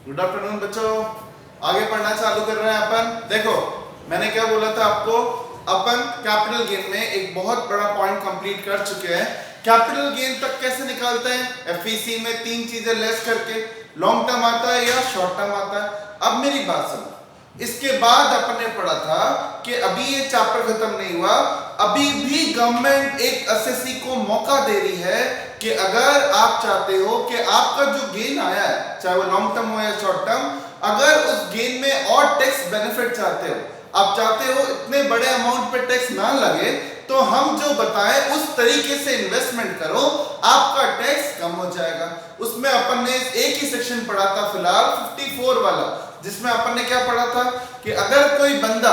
Good afternoon बच्चों, आगे पढ़ना चालू कर रहे हैं अपन। देखो मैंने क्या बोला था आपको, अपन कैपिटल गेन में एक बहुत बड़ा पॉइंट कंप्लीट कर चुके हैं। कैपिटल गेन तक कैसे निकालते हैं? एफईसी में तीन चीजें लेस करके, लॉन्ग टर्म आता है या शॉर्ट टर्म आता है। अब मेरी बात सुनो, इसके बाद अपन ने पढ़ा था कि अभी ये चैप्टर खत्म नहीं हुआ, अभी भी गवर्नमेंट एक एसएससी को मौका दे रही है कि अगर आप चाहते हो कि आपका जो गेन आया है, चाहे वो लॉन्ग टर्म हो या शॉर्ट टर्म, अगर उस गेन में और टैक्स बेनिफिट चाहते हो, आप चाहते हो इतने बड़े अमाउंट पे टैक्स ना लगे, तो हम जो बताएं उस तरीके से इन्वेस्टमेंट करो, आपका टैक्स कम हो जाएगा। उसमें अपन ने एक ही सेक्शन पढ़ा था फिलहाल 54 वाला, जिसमें अपन ने क्या पढ़ा था कि अगर कोई बंदा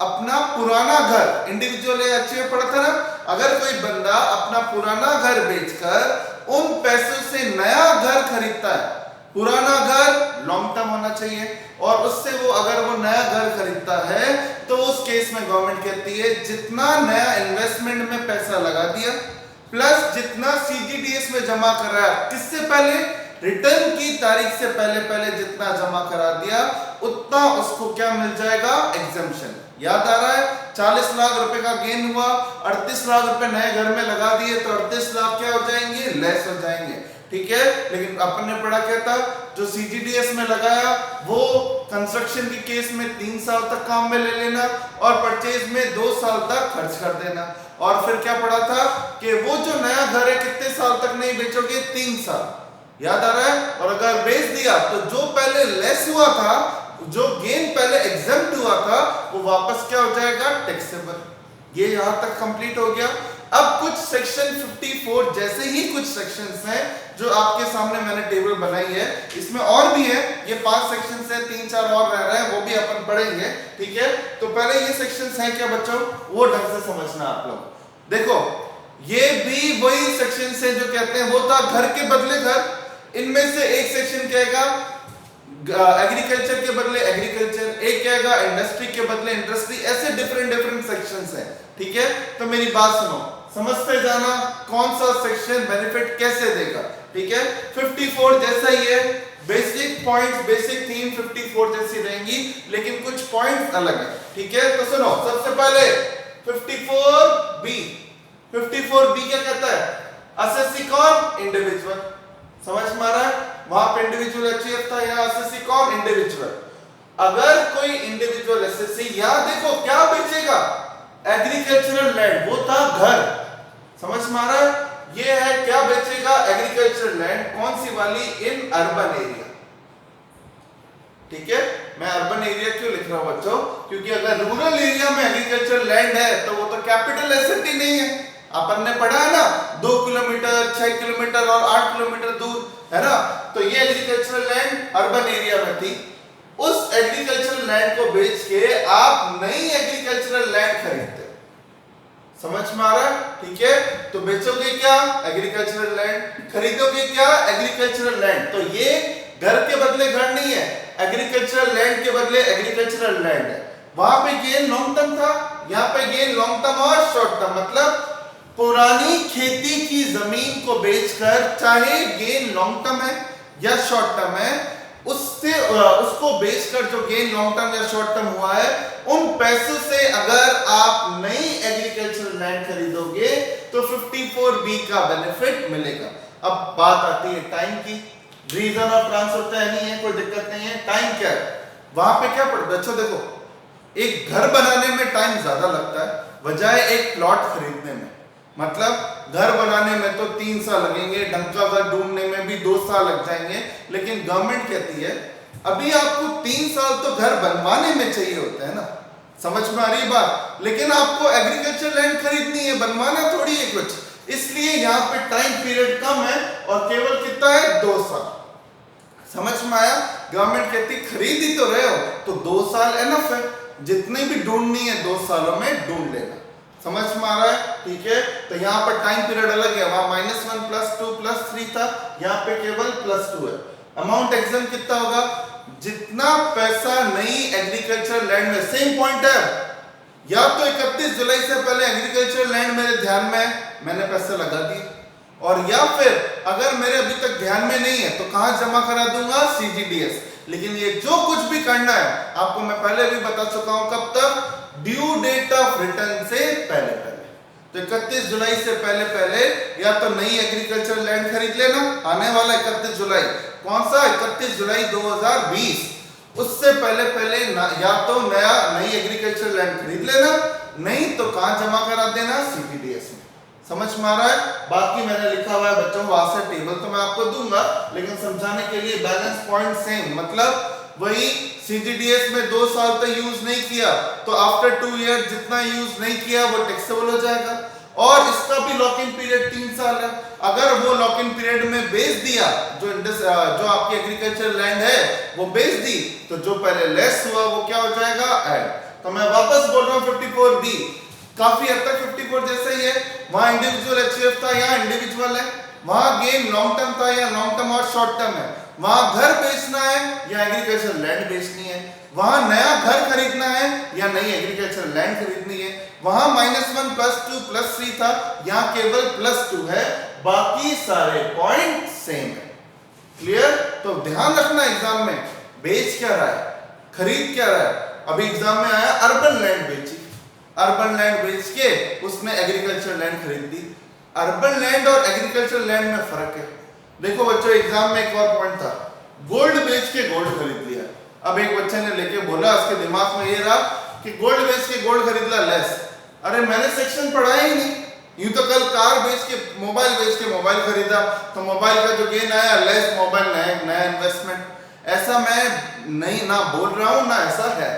अपना पुराना घर, इंडिविजुअल अच्छे पढ़ा था ना, अगर कोई बंदा अपना पुराना घर बेचकर उन पैसों से नया घर खरीदता है, पुराना घर लॉन्ग टर्म होना चाहिए, और उससे वो अगर वो नया घर खरीदता है तो उस केस में गवर्नमेंट कहती है जितना नया इन्वेस्टमेंट में पैसा लगा दिया प्लस जितना सीजीडीएस में जमा कराया, किससे पहले, रिटर्न की तारीख से पहले जितना जमा करा दिया, उतना उसको क्या मिल जाएगा, एग्जम्पशन। याद आ रहा है? 40 लाख रुपए का गेन हुआ, 38 लाख रुपए नए घर में लगा दिए तो 38 लाख क्या हो जाएंगे, लेस हो जाएंगे। ठीक है, लेकिन अपन ने पढ़ा क्या था, जो सीजीडीएस में लगाया वो कंस्ट्रक्शन के केस में 3 साल तक काम में ले लेना और परचेज में 2 साल तक खर्च कर देना। और फिर क्या पढ़ा था कि वो जो नया घर है कितने साल तक नहीं बेचोगे, 3 साल। याद आ रहा है? और अगर बेच दिया तो जो पहले लेस हुआ था, जो गेन पहले एग्जम्प्ट हुआ था, वो वापस क्या हो जाएगा, टैक्सेबल। ये यहां तक कंप्लीट हो गया। अब कुछ सेक्शन 54 जैसे ही कुछ सेक्शंस हैं जो आपके सामने मैंने टेबल बनाई है, इसमें और भी है, ये 5 सेक्शंस हैं, 3-4 और रह रहे हैं, वो भी अपन पढ़ेंगे। ठीक है, तो पहले ये सेक्शंस हैं क्या बच्चों, वो ढंग से समझना आप लोग। देखो ये भी वही सेक्शंस हैं जो कहते हैं होता घर के बदले घर, इनमें से एक सेक्शन कहेगा एग्रीकल्चर के बदले एग्रीकल्चर, एक कहेगा इंडस्ट्री के बदले इंडस्ट्री, ऐसे डिफरेंट सेक्शंस हैं। ठीक है, तो मेरी बात सुनो, समझते जाना कौन सा सेक्शन बेनिफिट कैसे देगा। ठीक है, 54 जैसा ही है, बेसिक पॉइंट्स, बेसिक थीम 54 जैसी रहेंगी, लेकिन कुछ पॉइंट्स अलग है। ठीक है, तो सुनो, सबसे पहले 54B, 54B क्या कहता है, एसएससी कौन, इंडिविजुअल। समझ में आ रहा है? वहां पे इंडिविजुअल एचईएफ था, यहां एसएससी कौन, इंडिविजुअल। अगर कोई इंडिविजुअल एसएससी, यहां देखो क्या बेचेगा, एग्रीकल्चरल लैंड, वो था घर। समझ में आ रहा है? ये है क्या बेचेगा, एग्रीकल्चरल लैंड, कौन सी वाली, इन अर्बन एरिया। ठीक है, मैं अर्बन एरिया क्यों लिख रहा हूं बच्चों, क्योंकि अगर रूरल एरिया में एग्रीकल्चरल लैंड है तो वो तो कैपिटल एसेट ही नहीं है। अपन ने पढ़ा है ना, 2 किलोमीटर, 6 किलोमीटर और 8 किलोमीटर दूर है ना, तो ये एग्रीकल्चरल लैंड अर्बन एरिया में थी। उस एग्रीकल्चरल लैंड को बेच के आप नई एग्रीकल्चरल लैंड खरीदते। समझ में आ रहा है? ठीक है, तो बेचोगे क्या, एग्रीकल्चरल लैंड, खरीदोगे क्या, एग्रीकल्चरल लैंड। तो ये घर के बदले घर नहीं है, एग्रीकल्चरल लैंड के बदले एग्रीकल्चरल लैंड है। वहां पे गेन लॉन्ग टर्म था, यहाँ पे गेन लॉन्ग टर्म और शॉर्ट टर्म, मतलब पुरानी खेती की जमीन को बेचकर, चाहे गेन लॉन्ग टर्म है या शॉर्ट टर्म है, उससे उसको बेचकर जो गेन लॉन्ग टर्म या शॉर्ट टर्म हुआ है, उन पैसों से अगर आप नई एग्रीकल्चरल लैंड खरीदोगे तो 54B का बेनिफिट मिलेगा। अब बात आती है टाइम की, रीजन ऑफ ट्रांसफर तो नहीं है, कोई दिक्कत नहीं है, टाइम क्या है, वहां पे क्या पड़ता है। अच्छा देखो, एक घर बनाने में टाइम ज्यादा लगता है बजाय एक प्लॉट खरीदने में। मतलब घर बनाने में तो 3 साल लगेंगे, ढंग का घर ढूंढने में भी 2 साल लग जाएंगे, लेकिन गवर्नमेंट कहती है अभी आपको 3 साल तो घर बनवाने में चाहिए होता है ना। समझ में आ रही बात? लेकिन आपको एग्रीकल्चर लैंड खरीदनी है, बनवाना थोड़ी है कुछ, इसलिए यहाँ पे टाइम पीरियड कम है और केवल कितना है, 2 साल। समझ में आया? गवर्नमेंट कहती खरीद ही तो रहे हो तो 2 साल एनफ है, जितनी भी ढूंढनी है 2 सालों में ढूंढ लेना। समझ में आ रहा है? ठीक है, तो यहाँ पर टाइम पीरियड अलग है, वहां -1 +2 +3 था, यहाँ पे केवल +2 है। अमाउंट एग्जाम कितना होगा, जितना पैसा नई एग्रीकल्चर लैंड में, सेम पॉइंट है, या तो 31 जुलाई से पहले एग्रीकल्चर लैंड मेरे ध्यान में है, मैंने पैसे लगा दिए, और या फिर अगर मेरे अभी तक ध्यान में नहीं है तो कहां जमा करा दूंगा, CGDS। लेकिन ये जो कुछ भी करना है आपको मैं पहले भी बता चुका हूं, कब तक, ड्यू डेट ऑफ रिटर्न से पहले पहले। तो 31 जुलाई से पहले पहले या तो नई एग्रीकल्चर लैंड खरीद लेना, आने वाला 31 जुलाई, कौन सा 31 जुलाई 2020, उससे पहले पहले या तो नई एग्रीकल्चर लैंड खरीद लेना, नहीं तो कहां जमा करा देना, CGDS में। समझ में आ रहा है? बाकी मैंने लिखा हुआ है बच्चों, वहां से टेबल तो मैं आपको दूंगा, लेकिन समझाने के लिए बैलेंस पॉइंट सेम, मतलब वही CGDS में 2 साल तक यूज नहीं किया तो आफ्टर 2 ईयर जितना यूज नहीं किया वो टैक्सेबल हो जाएगा। और इसका भी लॉक इन पीरियड 3 साल है। अगर वो लॉक इन पीरियड में बेच दिया, जो आपकी एग्रीकल्चर लैंड है वो बेच दी, तो जो पहले लेस हुआ वो क्या हो जाएगा, ऐड। तो मैं वापस बोल रहा हूँ 54B काफी हद तक 54 जैसे ही है। वहां इंडिविजुअल HUF था, यहाँ इंडिविजुअल है। वहां गेम लॉन्ग टर्म था, या लॉन्ग टर्म और शॉर्ट टर्म है। वहां घर बेचना है या एग्रीकल्चर लैंड बेचनी है, वहां नया घर खरीदना है या नई एग्रीकल्चर लैंड खरीदनी है। वहां -1 +2 +3 था, यहाँ केवल +2 है, बाकी सारे पॉइंट सेम है। क्लियर? तो ध्यान रखना एग्जाम में बेच क्या रहा है, खरीद क्या रहा है। अभी एग्जाम में आया अर्बन लैंड बेची, अर्बन लैंड बेच के उसने एग्रीकल्चर लैंड खरीद दी। अर्बन लैंड और एग्रीकल्चर लैंड में फर्क है। देखो बच्चों, एग्जाम में एक और पॉइंट था, गोल्ड बेच के गोल्ड खरीद लिया। अब एक बच्चे ने लेके बोला, उसके दिमाग में ये रहा कि गोल्ड बेच के गोल्ड खरीद लिया लेस। अरे मैंने सेक्शन पढ़ा ही नहीं, यूं तो कल कार बेच के मोबाइल खरीदा तो मोबाइल का जो गेन आया लेस, मोबाइल नया इन्वेस्टमेंट। ऐसा मैं नहीं ना बोल रहा हूं ना ऐसा है।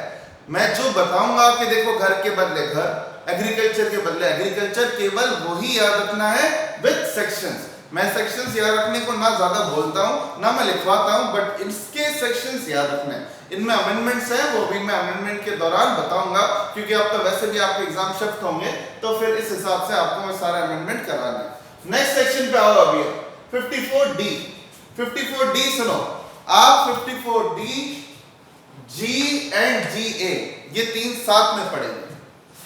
मैं जो बताऊंगा कि देखो घर के बदले घर, एग्रीकल्चर के बदले एग्रीकल्चर, केवल वही याद रखना है विद सेक्शंस। मैं सेक्शंस याद रखने को ना ज्यादा बोलता हूं ना मैं लिखवाता हूं, बट इसके सेक्शंस याद रखने हैं। इनमें अमेंडमेंट्स हैं, वो भी मैं अमेंडमेंट के दौरान बताऊंगा, क्योंकि अब तो वैसे भी आपके एग्जाम शिफ्ट होंगे, तो फिर इस हिसाब से आपको मैं सारे अमेंडमेंट कराने हैं। नेक्स्ट सेक्शन पे आओ। अभी 54D। 54D सुनो आप, 54D, G एंड GA ये 3 साथ में पढ़ेंगे,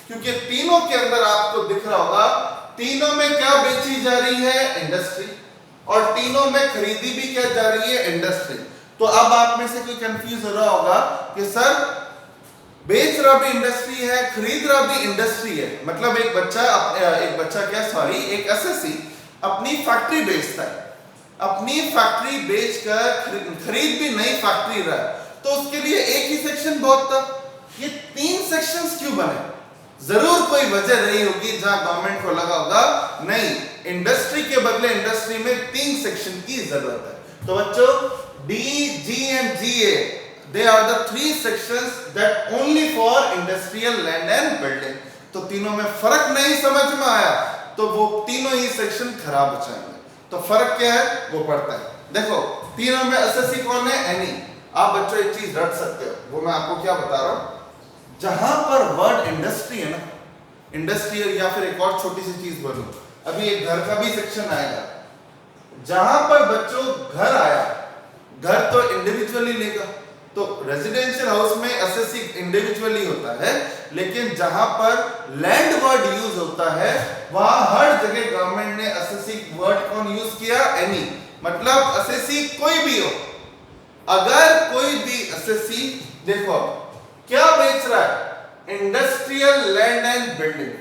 क्योंकि तीनों के अंदर आपको दिख रहा होगा, तीनों में क्या बेची जा रही है, इंडस्ट्री, और तीनों में खरीदी भी क्या जा रही है, इंडस्ट्री। तो अब आप में से कोई कंफ्यूज हो रहा होगा कि सर बेच रहा भी इंडस्ट्री है, खरीद रहा भी इंडस्ट्री है, मतलब एक SSC अपनी फैक्ट्री बेचता है, अपनी फैक्ट्री बेचकर खरीद भी नई फैक्ट्री रहा है, तो उसके लिए एक ही सेक्शन बहुत था। ये 3 सेक्शंस क्यों बने? जरूर कोई वजह रही होगी जहां गवर्नमेंट को लगा होगा नहीं, इंडस्ट्री के बदले इंडस्ट्री में 3 सेक्शन की जरूरत है। तो बच्चों D, G and GA they are the 3 sections that only for industrial land and building। तो तीनों में फर्क नहीं समझ में आया तो वो तीनों ही सेक्शन खराब हो जाएंगे। तो फर्क क्या है वो पड़ता है। देखो तीनों में SSC कौन है, एनी। आप बच्चों एक चीज रट सकते हो, वो मैं आपको क्या बता रहा हूं, जहां पर वर्ड इंडस्ट्री है ना, इंडस्ट्रियल, या फिर एक और छोटी सी चीज बोलूं, अभी एक घर का भी सेक्शन आएगा, जहां पर बच्चों घर आया, घर तो इंडिविजुअली लेगा, तो रेजिडेंशियल हाउस में SSC इंडिविजुअली होता है, लेकिन जहां पर लैंड वर्ड यूज होता है वहां हर जगह गवर्नमेंट ने SSC वर्ड कौन यूज किया, एनी। मतलब SSC कोई भी हो, अगर कोई भी SSC, देखो क्या बेच रहा है, इंडस्ट्रियल लैंड एंड बिल्डिंग,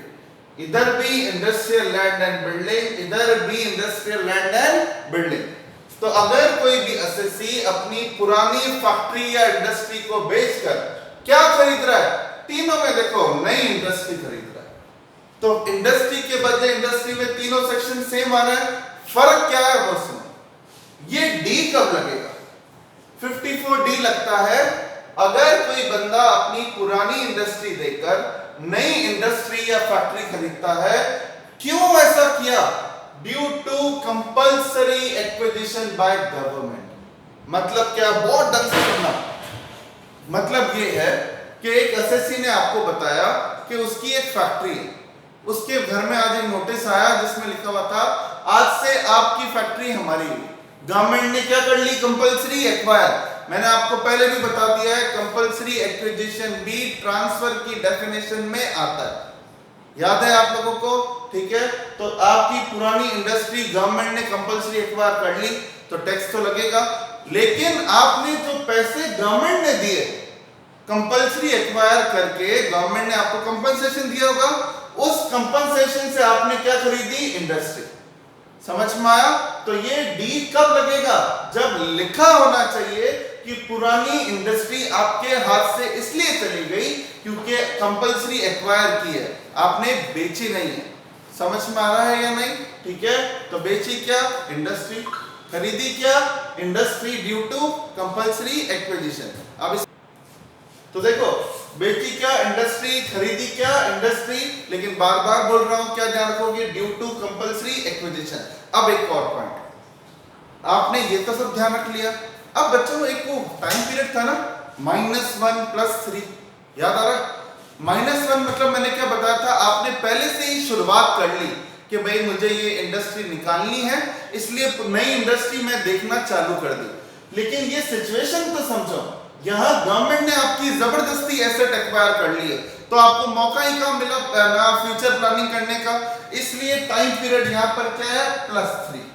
इधर भी इंडस्ट्रियल लैंड एंड बिल्डिंग, इधर भी इंडस्ट्रियल लैंड एंड बिल्डिंग। तो अगर कोई भी SSC अपनी पुरानी फैक्ट्री या इंडस्ट्री को बेचकर क्या खरीद रहा है, तीनों में देखो नई इंडस्ट्री खरीद रहा है। तो इंडस्ट्री के बदले इंडस्ट्री में तीनों सेक्शन सेम आ रहा है। फर्क क्या है वो सुनो, ये D कब लगेगा, 54D लगता है अगर कोई बंदा अपनी पुरानी इंडस्ट्री देकर नई इंडस्ट्री या फैक्ट्री खरीदता है। क्यों ऐसा किया, due to compulsory acquisition by government. मतलब क्या, बहुत ढंग से सुनना, मतलब ये है कि एक SSC ने आपको बताया कि उसकी एक फैक्ट्री है, उसके घर में आज एक नोटिस आया जिसमें लिखा हुआ था आज से आपकी फैक्ट्री हमारी है। गवर्नमेंट ने क्या कर ली, कंपल्सरी एक्वायर। मैंने आपको पहले भी बता दिया है, कंपल्सरी एक्विजिशन भी ट्रांसफर की डेफिनेशन में आता है, याद है आप लोगों को। ठीक है। तो आपकी पुरानी इंडस्ट्री गवर्नमेंट ने कंपल्सरी एक्वायर कर ली तो टैक्स तो लगेगा, लेकिन आपने जो पैसे गवर्नमेंट ने दिए कंपल्सरी एक्वायर करके, गवर्नमेंट ने आपको कंपनसेशन दिया होगा, उस कंपनसेशन से आपने क्या खरीदी? इंडस्ट्री। समझ में आया? तो ये डी कब लगेगा? जब लिखा होना चाहिए कि पुरानी इंडस्ट्री आपके हाथ से इसलिए चली गई क्योंकि कंपल्सरी एक्वायर की है, आपने बेची नहीं है। समझ में आ रहा है या नहीं? ठीक है। तो बेची क्या? इंडस्ट्री। खरीदी क्या? Industry due to compulsory acquisition. अब तो देखो, बेची क्या? इंडस्ट्री। खरीदी क्या? इंडस्ट्री। लेकिन बार बार बोल रहा हूं, क्या ध्यान रखोगे? Due to compulsory acquisition. अब एक और पॉइंट, आपने ये तो सब ध्यान रख लिया। अब बच्चों एक वो टाइम पीरियड था ना, -1 + 3, याद आ रहा? -1 मतलब मैंने क्या बताया था? आपने पहले से ही शुरुआत कर ली कि भाई मुझे ये इंडस्ट्री निकालनी है, इसलिए नई इंडस्ट्री में देखना चालू कर दी। लेकिन ये सिचुएशन तो समझो, यहां गवर्नमेंट ने आपकी जबरदस्ती एसेट एक्वायर कर ली है, तो आपको मौका ही कहां मिला ना फ्यूचर प्लानिंग करने का, इसलिए टाइम पीरियड यहां पर क्या है? +3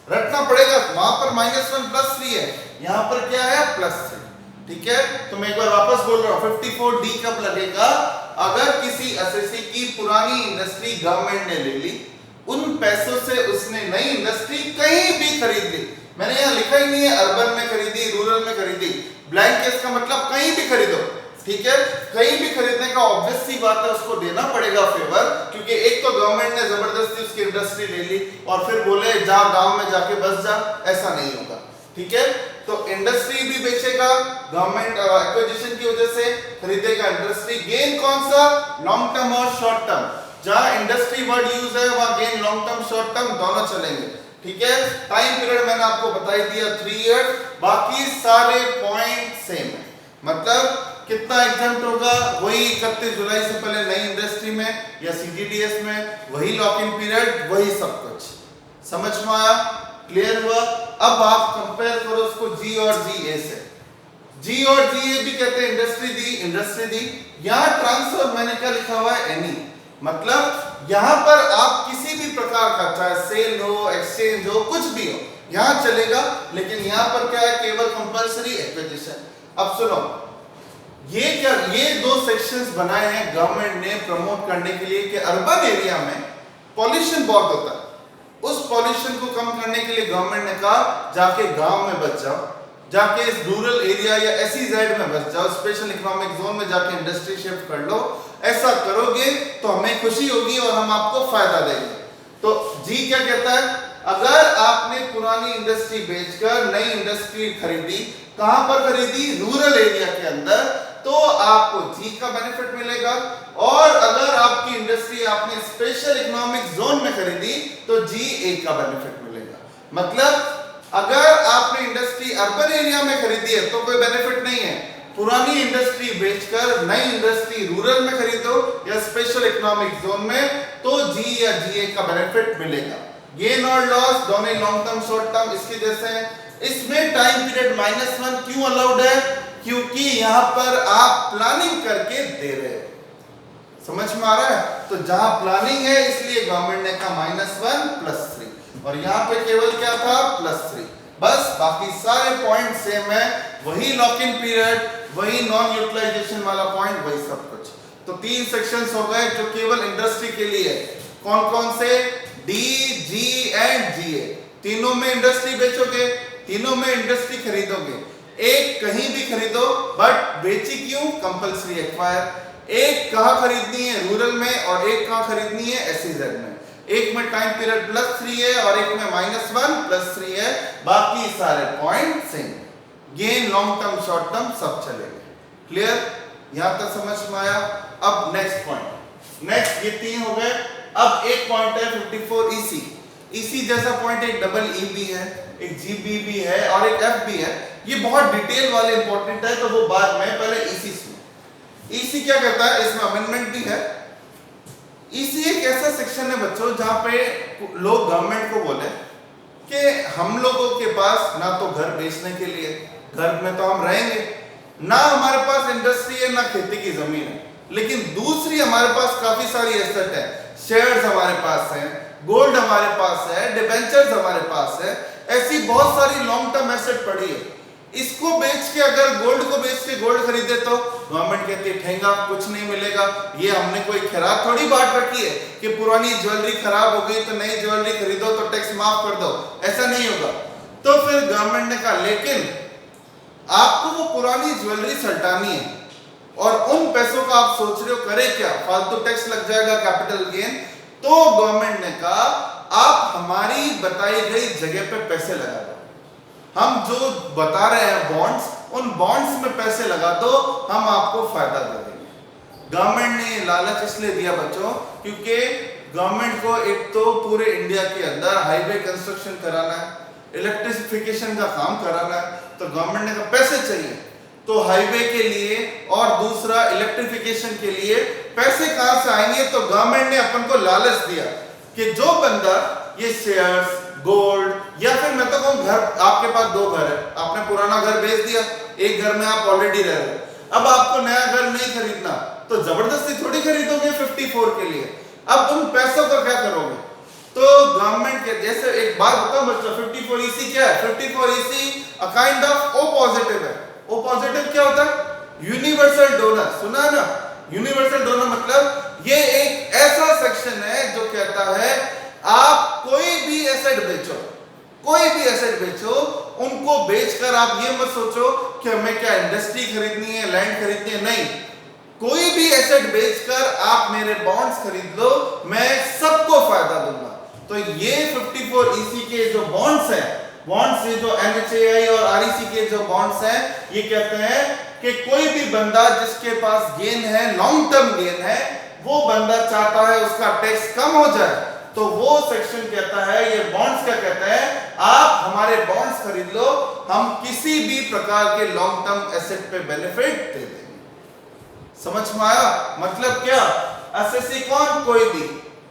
रखना पड़ेगा। वहां पर -1 + 3 है, यहां पर क्या है? +3। ठीक है। तो मैं एक बार वापस बोल रहा हूं, 54D कब लगेगा? अगर किसी एसएससी की पुरानी इंडस्ट्री गवर्नमेंट ने ले ली, उन पैसों से उसने नई इंडस्ट्री कहीं भी खरीद ली। मैंने यहां लिखा ही नहीं है अर्बन में खरीदी, रूरल में खरीदी, ब्लैंक केस का मतलब कहीं भी खरीदो। ठीक है। कहीं भी खरीदने का ऑब्वियस सी बात है, उसको देना पड़ेगा फेवर, क्योंकि एक तो गवर्नमेंट ने जबरदस्ती उसकी इंडस्ट्री ले ली और फिर बोले जा गांव में जाके बस जा, ऐसा नहीं होगा। ठीक है। तो इंडस्ट्री भी बेचेगा गवर्नमेंट एक्विजिशन की वजह से, खरीदेगा इंडस्ट्री। गेन कौन सा? लॉन्ग टर्म और शॉर्ट टर्म। जहां इंडस्ट्री वर्ड यूज है वहां gain long term short term दोनों चलेंगे। ठीक है। टाइम पीरियड मैंने आपको बता ही दिया 3 इयर्स, बाकी सारे पॉइंट सेम है। मतलब कितना एग्जाम्प्ट होगा? वही 31 जुलाई से पहले नई इंडस्ट्री में या सीटीडीएस में, वही लॉक इन पीरियड, वही सब कुछ। समझ में आया? क्लियर हुआ? अब आप कंपेयर करो उसको जी और जीए से। जी और जीए भी कहते हैं इंडस्ट्री दी। यहां ट्रांसफर मैंने क्या लिखा हुआ है? एनी। मतलब यहां पर आप किसी भी प्रकार का, चाहे सेल हो, एक्सचेंज हो, कुछ भी हो, यहां चलेगा। लेकिन यहां पर क्या है? केवल कंपल्सरी एक्विजिशन। अब सुनो, ये 2 सेक्शंस बनाए हैं गवर्नमेंट ने प्रमोट करने के लिए कि अर्बन एरिया में पॉल्यूशन बहुत होता है। उस पॉल्यूशन को कम करने के लिए गवर्नमेंट ने कहा जाके गांव में बच जाओ, जाके इस रूरल एरिया या एसईजेड में बच जाओ, स्पेशल इकोनॉमिक जोन में जाके इंडस्ट्री शिफ्ट कर लो। ऐसा करोगे तो हमें खुशी होगी और हम आपको फायदा देंगे। तो जी क्या कहता है? अगर आपने पुरानी इंडस्ट्री बेचकर नई इंडस्ट्री खरीदी, कहां पर खरीदी? रूरल एरिया के अंदर, तो आपको जी का बेनिफिट मिलेगा। और अगर आपकी इंडस्ट्री आपने स्पेशल इकोनॉमिक जोन में खरीदी तो जी ए का बेनिफिट मिलेगा। मतलब अगर आपने इंडस्ट्री अर्बन एरिया में खरीदी है तो कोई बेनिफिट नहीं है, पुरानी इंडस्ट्री बेचकर नई इंडस्ट्री रूरल में खरीदो या स्पेशल इकोनॉमिक जोन में, तो जी या जीए का बेनिफिट मिलेगा। गेन और लॉस दोनों लॉन्ग टर्म शॉर्ट टर्म इसके जैसे हैं। इसमें टाइम पीरियड -1 क्यों अलाउड है? क्योंकि यहां पर आप प्लानिंग करके दे रहे हो। समझ में आ रहा है? तो जहां प्लानिंग है इसलिए गवर्नमेंट ने कहा -1 + 3, और यहां पे केवल क्या था? +3। बस बाकी सारे पॉइंट सेम है, वही लॉक इन पीरियड, वही नॉन यूटिलाइजेशन वाला पॉइंट, वही सब कुछ। तो 3 सेक्शंस हो गए जो केवल इंडस्ट्री के लिए है। कौन कौन से? डी, जी एंड जीए। तीनों में इंडस्ट्री बेचोगे, तीनों में इंडस्ट्री खरीदोगे। एक कहीं भी खरीदो, बट बेची क्यों? Compulsory acquire. एक कहां खरीदनी है? रूरल में, और एक कहां खरीदनी है? एसईजेड में। एक में टाइम पीरियड +3 है और एक में -1 + 3 है, बाकी सारे point same. Gain long term short term सब चलेंगे। क्लियर? यहां तक समझ में आया? अब नेक्स्ट पॉइंट। नेक्स्ट ये 3 हो गए। अब एक पॉइंट है 54 ईसी। ईसी जैसा पॉइंट एक डबल ई भी है, एक जीबी भी है और एक एफ भी है। ये बहुत डिटेल वाले इंपॉर्टेंट है, तो वो बाद में, पहले ईसी सुनो। ईसी क्या कहता है? इसमें अमेंडमेंट भी है। ईसी एक ऐसा सेक्शन है बच्चों जहां पे लोग गवर्नमेंट को बोले कि हम लोगों के पास ना तो घर बेचने के लिए, घर में तो हम रहेंगे, ना हमारे पास इंडस्ट्री है, ना खेती की जमीन है, लेकिन दूसरी हमारे पास काफी सारी एसेट है, शेयर्स हमारे पास हैं, गोल्ड हमारे पास है, डिबेंचर्स हमारे पास है, ऐसी बहुत सारी लॉन्ग टर्म एसेट पड़ी है। इसको बेच के अगर गोल्ड को बेच के गोल्ड खरीदे तो गवर्नमेंट कहती है ठेंगा, कुछ नहीं मिलेगा। ये हमने कोई खैरात थोड़ी बांट रखी है कि पुरानी ज्वेलरी खराब हो गई तो नई ज्वेलरी खरीदो तो टैक्स माफ कर दो, ऐसा नहीं होगा। तो फिर गवर्नमेंट ने कहा लेकिन आपको वो पुरानी ज्वेलरी सल्टानी है और उन पैसों का आप सोच रहे हो करे क्या, फालतू टैक्स लग जाएगा कैपिटल गेन। तो गवर्नमेंट ने कहा आप हमारी बताई गई जगह पे पैसे लगा दो, हम जो बता रहे हैं बॉन्ड्स, उन बॉन्ड्स में पैसे लगा दो, हम आपको फायदा दे देंगे। गवर्नमेंट ने लालच इसलिए दिया बच्चों क्योंकि गवर्नमेंट को एक तो पूरे इंडिया के अंदर हाईवे कंस्ट्रक्शन कराना है, इलेक्ट्रिफिकेशन का काम कराना है, तो गवर्नमेंट ने कहा पैसे चाहिए, तो हाईवे के लिए और दूसरा इलेक्ट्रिफिकेशन के लिए पैसे कहां से आएंगे। तो गवर्नमेंट ने अपन को लालच दिया कि जो बंदा ये शेयर्स, गोल्ड या फिर मैं तो कहूं घर, आपके पास 2 घर है, आपने पुराना घर बेच दिया, एक घर में आप ऑलरेडी रह रहे, अब आपको नया घर नहीं खरीदना तो जबरदस्ती थोड़ी खरीदोगे 54 के लिए, अब उन पैसों का क्या करोगे। तो गवर्नमेंट के जैसे एक बात बताओ बच्चों, 54 EC क्या है? 54 EC a kind of O positive है। ओ पॉजिटिव क्या होता है? यूनिवर्सल डोनर, सुना ना? यूनिवर्सल डोनर मतलब ये एक ऐसा सेक्शन है जो कहता है आप कोई भी एसेट बेचो, कोई भी एसेट बेचो, उनको बेचकर आप ये मत सोचो कि हमें क्या इंडस्ट्री खरीदनी है, लैंड खरीदनी है, नहीं, कोई भी एसेट बेचकर आप मेरे बॉन्ड्स खरीद लो, मैं सबको फायदा दूंगा। तो ये 54 EC के जो बॉन्ड्स हैं, बॉन्ड्स ये जो NHAI और REC के जो बॉन्ड्स हैं, ये कहते हैं कि कोई भी बंदा जिसके पास गेन है, लॉन्ग टर्म गेन है, वो बंदा चाहता है उसका टैक्स कम हो जाए, तो वो सेक्शन कहता है, ये बॉन्ड्स क्या कहते हैं, आप हमारे बॉन्ड्स खरीद लो, हम किसी भी प्रकार के लॉन्ग टर्म एसेट पे बेनिफिट दे देंगे। समझ में आया? मतलब क्या, एसएससी कौन, कोई भी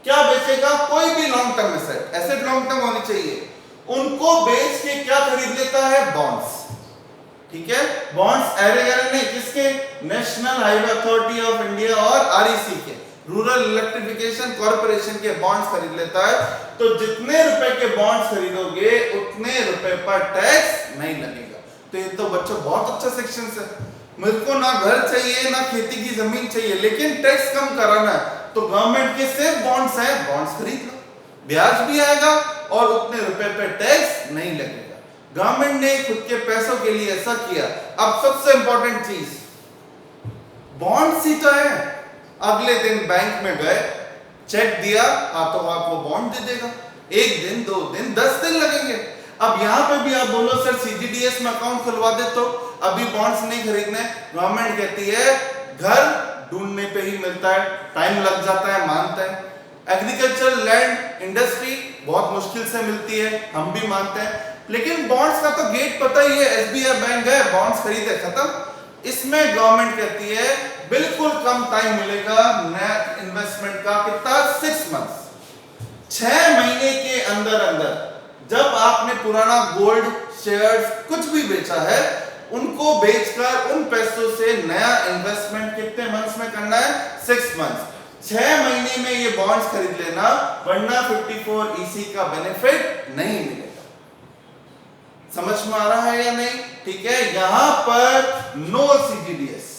क्या बेचेगा, कोई भी long term asset, asset long term होनी चाहिए, उनको बेच के क्या खरीद लेता है, बॉन्ड्स। ठीक है, बॉन्ड्स अरे नहीं, किसके, national highway authority of India और REC के, रूरल इलेक्ट्रिफिकेशन कॉर्पोरेशन के बॉन्ड्स खरीद लेता है। तो जितने रुपए के बॉन्ड्स खरीदोगे उतने रुपए पर टैक्स नहीं लगेगा। तो ये तो बच्चों बहुत अच्छा सेक्शन है। मेरे को ना घर चाहिए ना खेती की जमीन चाहिए, लेकिन टैक्स कम कराना है, तो गवर्नमेंट के सिर्फ बॉन्ड्स हैं, बॉन्ड्स खरीद लो, ब्याज भी आएगा और उतने रुपए पे टैक्स नहीं लगेगा। गवर्नमेंट ने खुद के पैसों के लिए ऐसा किया। अब सबसे इंपॉर्टेंट चीज, बॉन्ड्स ही तो है, अगले दिन बैंक में गए, चेक दिया, हाथों हाथ वो बॉन्ड दे देगा, 1 दिन 2 दिन 10 दिन लगेंगे। अब यहां पे भी आप बोलो सर CGDS में अकाउंट खुलवा दे तो अभी बॉन्ड्स नहीं खरीदने, गवर्नमेंट कहती है घर ढूंढने पे ही मिलता है, टाइम लग जाता है, मानते हैं। एग्रीकल्चर लैंड इंडस्ट्री बहुत मुश्किल से मिलती है, हम भी मानते हैं, लेकिन बॉन्ड्स का तो गेट पता ही है, SBI बैंक गए, बॉन्ड्स खरीदे, खत्म। इसमें गवर्नमेंट कहती है बिल्कुल कम टाइम मिलेगा नया इन्वेस्टमेंट का, कितना, 6 मंथ्स, 6 महीने के अंदर अंदर जब आपने पुराना गोल्ड, शेयर्स कुछ भी बेचा है, उनको बेचकर उन पैसों से नया इन्वेस्टमेंट कितने मंथ्स में करना है, 6 मंथ्स, 6 महीने में ये बॉन्ड्स खरीद लेना, वरना 54 EC का बेनिफिट नहीं मिलेगा। समझ में आ रहा है या नहीं? ठीक है, यहां पर नो CGDS,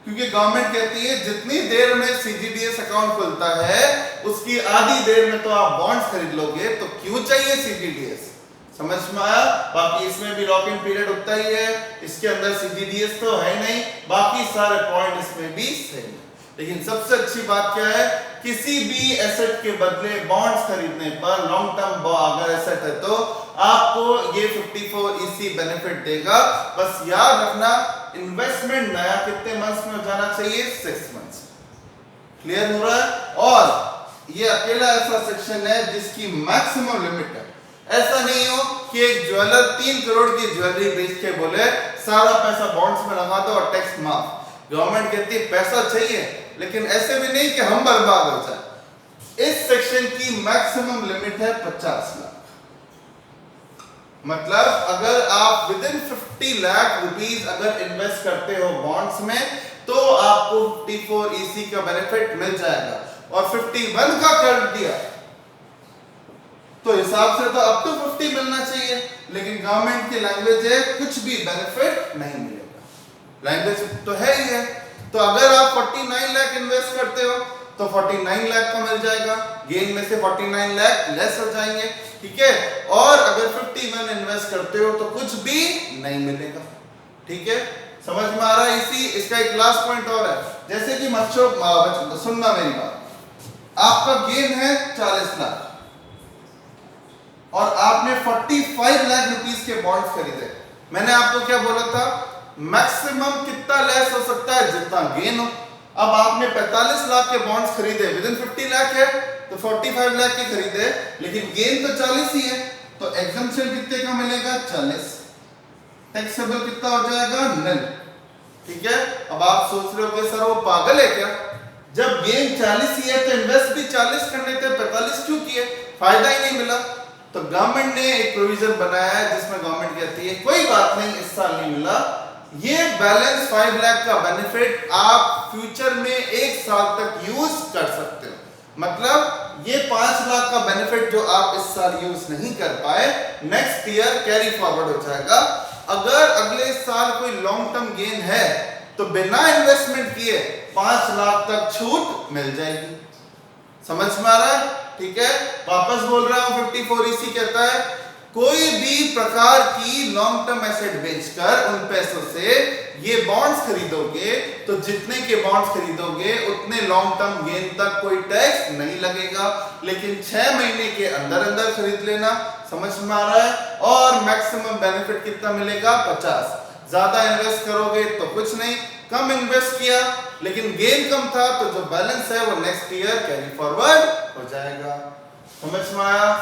क्योंकि गवर्नमेंट कहती है जितनी देर में CGDS अकाउंट खुलता है उसकी आधी देर में तो आप बॉन्ड्स खरीद लोगे, तो क्यों चाहिए CGDS। समझ में आया? बाकी इसमें भी लॉक इन पीरियड उतना ही है, इसके अंदर CGDS तो है नहीं, बाकी सारे पॉइंट इसमें भी सही। लेकिन सबसे अच्छी बात क्या है, किसी भी एसेट के बदले बॉन्ड्स खरीदने पर, लॉन्ग टर्म अगर एसेट है तो आपको ये 54 EC बेनिफिट देगा। बस याद रखना इन्वेस्टमेंट नया कितने मंथ्स में हो जाना चाहिए, 6 मंथ्स। क्लियर हो रहा है? और ये अकेला ऐसा सेक्शन है जिसकी मैक्सिमम लिमिट है। ऐसा नहीं हो कि एक ज्वेलर 3 करोड़ की ज्वेलरी बेच के बोले सारा पैसा बॉन्ड्स में लगा दो और टैक्स माफ। गवर्नमेंट कहती है पैसा चाहिए, लेकिन ऐसे भी नहीं कि हम बर्बाद हो जाए। इस सेक्शन की मैक्सिमम लिमिट है 50 लाख। मतलब अगर आप विद इन 50 लाख रुपीस अगर इन्वेस्ट करते हो बॉन्ड्स में, तो आपको 54 EC का बेनिफिट मिल जाएगा। और 51 का कर दिया तो हिसाब से तो अब तो 50 मिलना चाहिए, लेकिन गवर्नमेंट की लैंग्वेज है कुछ भी बेनिफिट नहीं मिलेगा, लैंग्वेज तो है ही है। तो अगर आप 49 लाख इन्वेस्ट करते हो तो 49 लाख का मिल जाएगा, गेन में से 49 लाख लेस हो जाएंगे, ठीक है। और अगर 51 इन्वेस्ट करते हो तो कुछ भी नहीं मिलेगा, ठीक है। समझ में आ रहा है? इसी इसका एक लास्ट पॉइंट और है, जैसे कि बच्चों सुनना मेरी बात, आपका गेन है 40 लाख और आपने 45 लाख रुपीस के बॉन्ड्स खरीदे। मैंने आपको क्या बोला था, मैक्सिमम कितना लेस हो सकता है, जितना गेन हो। अब आपने 45 लाख के बॉन्ड्स खरीदे, विदिन 50 लाख है तो 45 लाख के खरीदे, लेकिन गेन तो 40 ही है, तो एग्जम्पशन कितने का मिलेगा, 40। टैक्सेबल कितना हो जाएगा, नल, ठीक है। अब आप सोच रहे हो कि सर वो पागल है क्या, जब गेन 40 ही है तो इन्वेस्ट भी 40 करने थे, 45 क्यों किए, फायदा ही नहीं मिला। तो गवर्नमेंट ने एक प्रोविजन बनाया है जिसमें गवर्नमेंट कहती है कोई बात नहीं, इस साल नहीं मिला, ये बैलेंस 5 लाख का बेनिफिट आप फ्यूचर में 1 साल तक यूज कर सकते हो। मतलब ये 5 लाख का बेनिफिट जो आप इस साल यूज नहीं कर पाए, नेक्स्ट ईयर कैरी फॉरवर्ड हो जाएगा। अगर अगले साल कोई लॉन्ग टर्म गेन है तो बिना इन्वेस्टमेंट किए 5 लाख तक छूट मिल जाएगी। समझ में आ रहा है? ठीक है, वापस बोल रहा हूं, 54 EC कहता है कोई भी प्रकार की लॉन्ग टर्म एसेट बेचकर उन पैसों से ये बॉन्ड्स खरीदोगे तो जितने के बॉन्ड्स खरीदोगे उतने लॉन्ग टर्म गेन तक कोई टैक्स नहीं लगेगा, लेकिन 6 महीने के अंदर अंदर खरीद लेना। समझ में आ रहा है? और मैक्सिमम बेनिफिट कितना मिलेगा, 50। ज्यादा इन्वेस्ट करोगे तो कुछ नहीं, कम इन्वेस्ट किया लेकिन गेन कम था तो जो बैलेंस है वो नेक्स्ट ईयर कैरी फॉरवर्ड हो जाएगा। समझ में आया?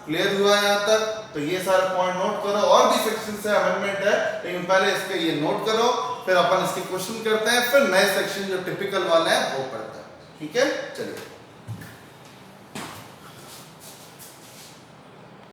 क्लियर हुआ यहाँ तक? तो ये सारे पॉइंट नोट करो, और भी सेक्शन से अमेंडमेंट है लेकिन पहले इसके ये नोट करो, फिर अपन इसके क्वेश्चन करते हैं, फिर नए सेक्शन जो टिपिकल वाले हैं वो पढ़ते हैं। ठीक है, चलिए।